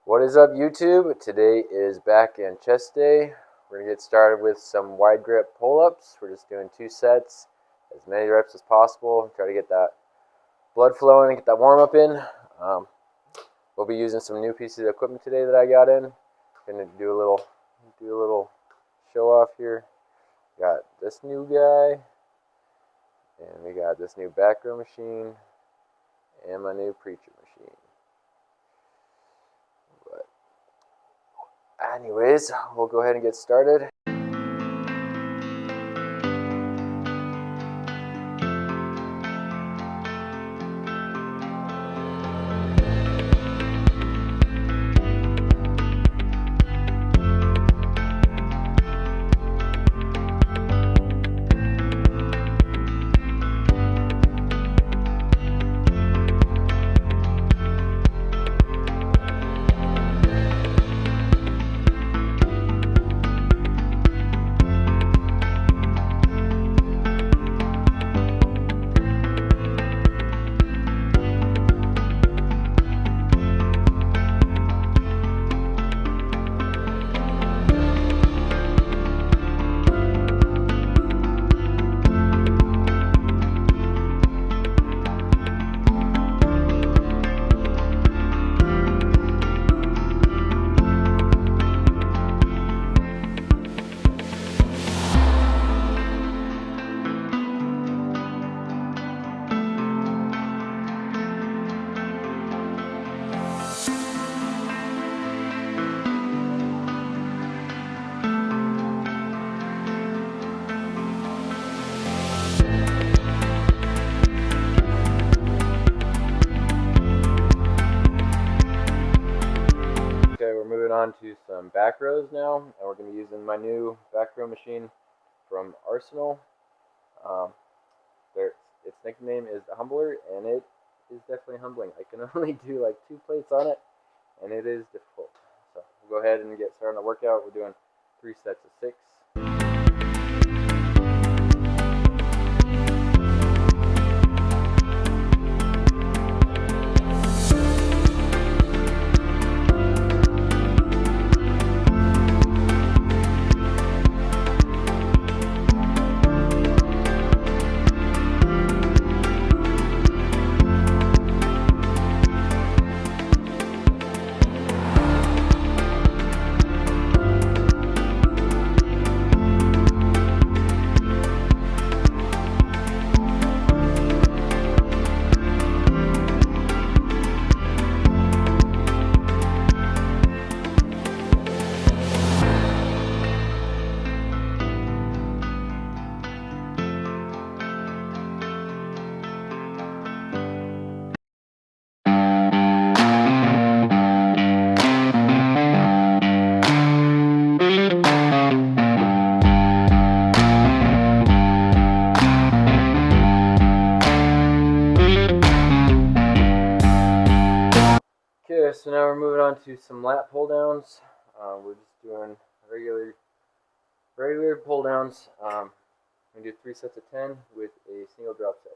What is up, YouTube? Today is back and chest day. We're going to get started with some wide grip pull-ups. We're just doing 2 sets, as many reps as possible. Try to get that blood flowing and get that warm-up in. We'll be using some new pieces of equipment today that I got in. Going to do a little show off here. Got this new guy, and we got this new back row machine, and my new preacher machine. Anyways, we'll go ahead and get started. Moving on to some back rows now, and we're going to be using my new back row machine from Arsenal. Its nickname is the Humbler, and it is definitely humbling. I can only do like 2 plates on it, and it is difficult. So we'll go ahead and get started on the workout. We're doing 3 sets of 6. Okay, so now we're moving on to some lat pull downs. We're just doing regular pull downs. We're going to do 3 sets of 10 with a single drop set.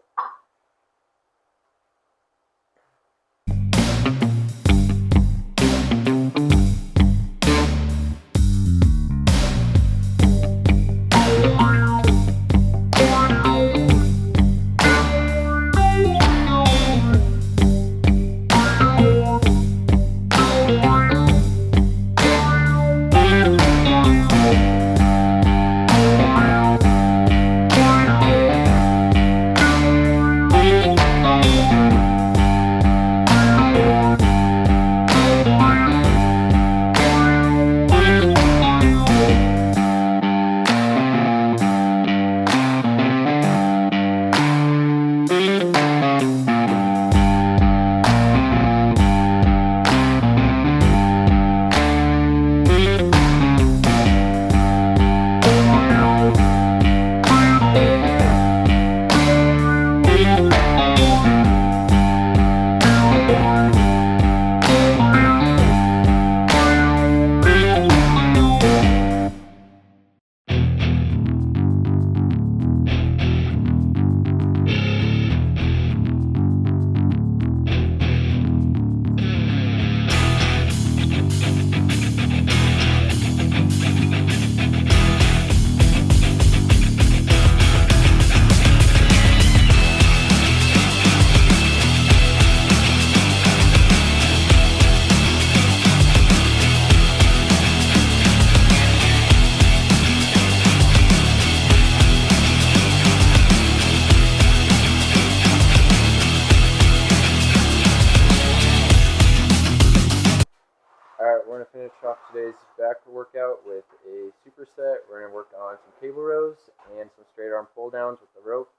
we're going to finish off today's back workout with a superset. We're going to work on some cable rows and some straight arm pull downs with the rope.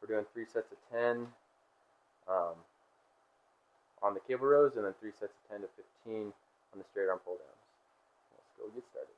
We're doing 3 sets of 10 on the cable rows, and then 3 sets of 10 to 15 on the straight arm pull downs. Let's go get started.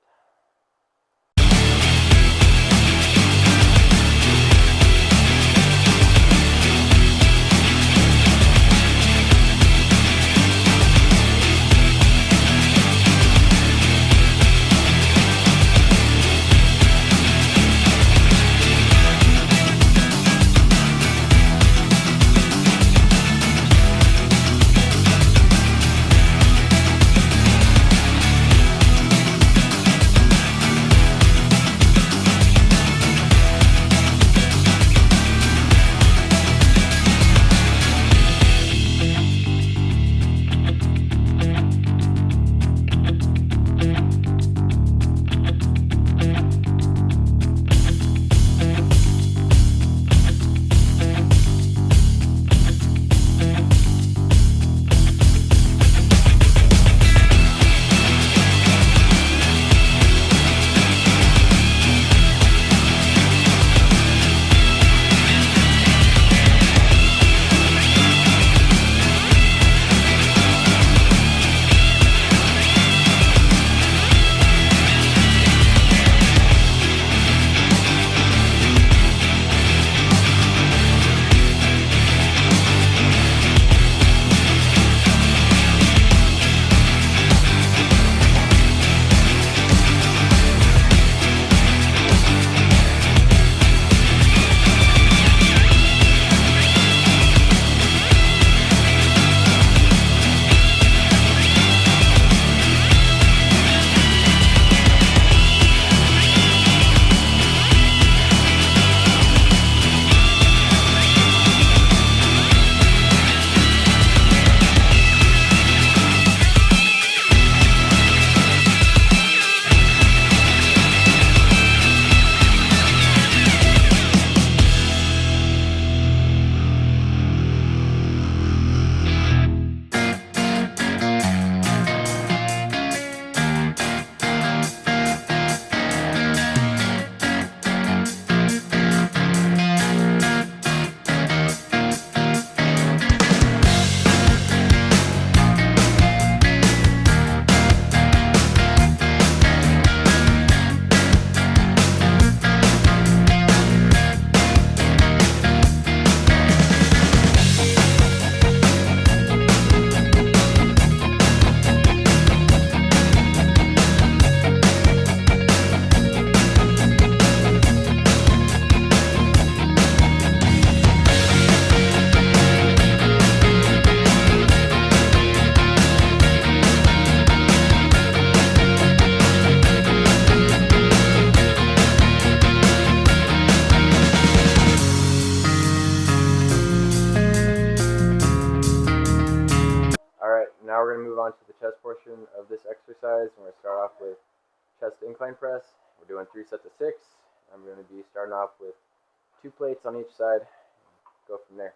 Now we're going to move on to the chest portion of this exercise. We're going to start off with chest incline press. We're doing 3 sets of 6. I'm going to be starting off with 2 plates on each side. Go from there.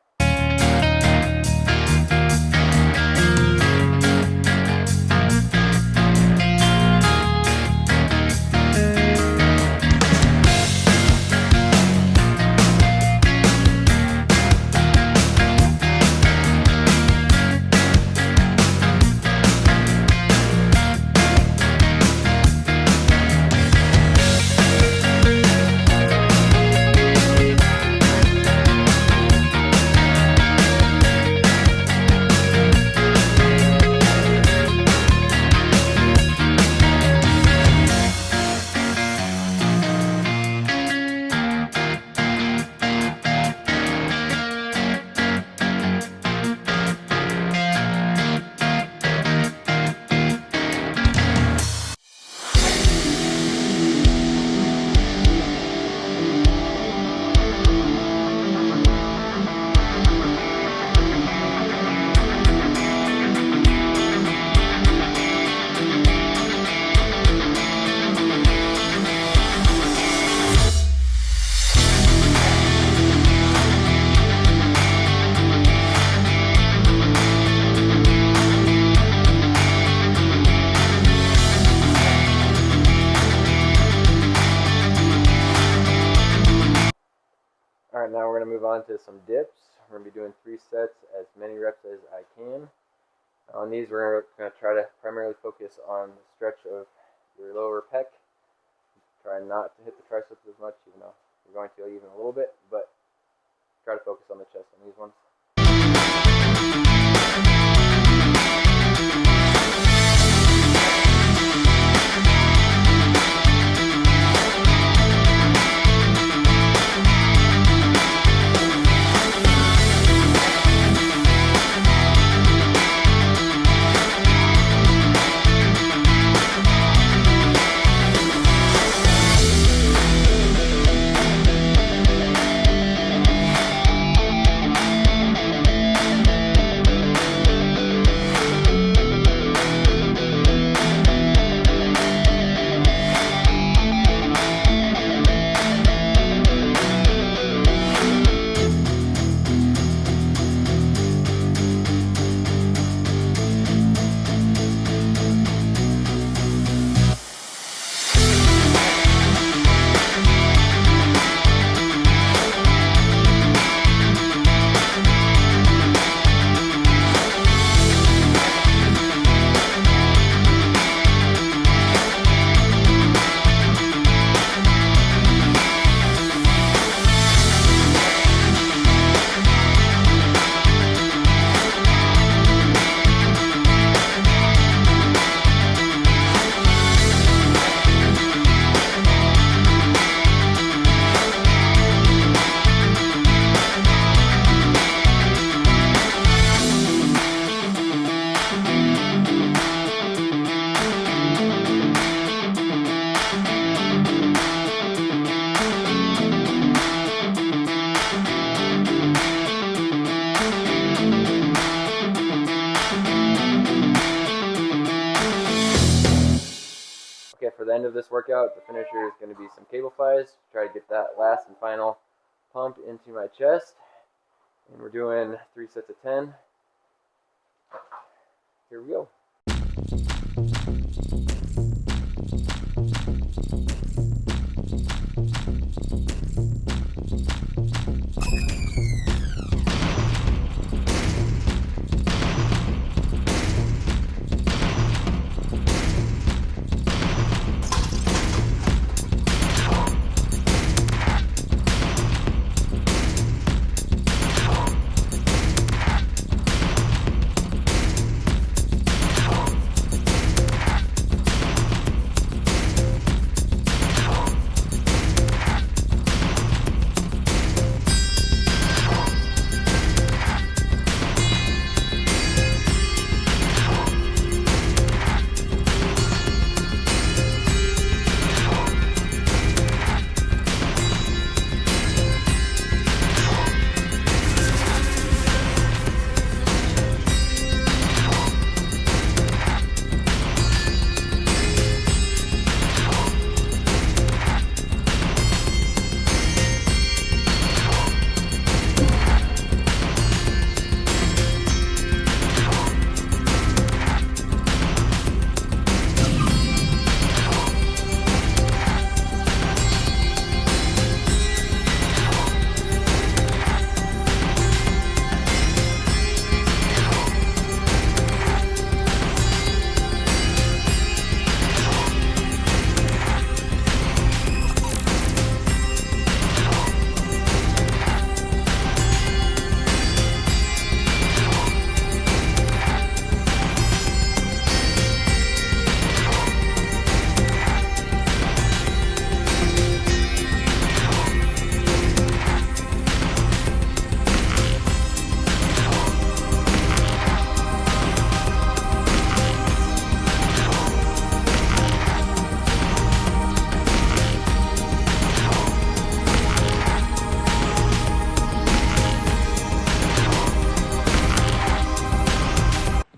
now we're going to move on to some dips. We're going to be doing 3 sets, as many reps as I can. On these, we're going to try to primarily focus on the stretch of your lower pec. Try not to hit the triceps as much, even though you're going to even a little bit, but try to focus on the chest on these ones. Okay, for the end of this workout, the finisher is going to be some cable flies. Try to get that last and final pump into my chest. And we're doing 3 sets of 10. Here we go.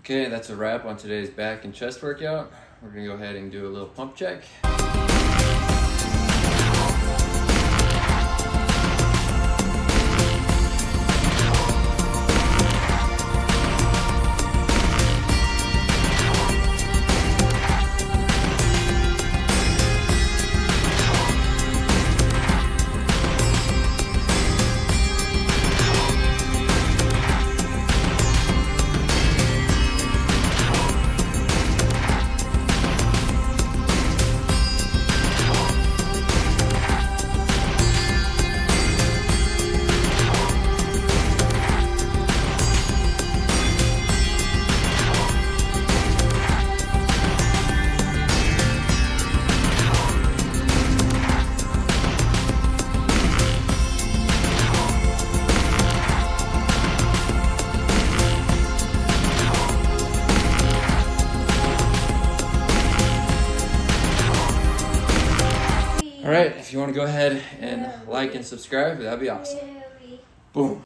Okay, that's a wrap on today's back and chest workout. We're gonna go ahead and do a little pump check. All right, if you want to go ahead and like and subscribe, that'd be awesome. Boom.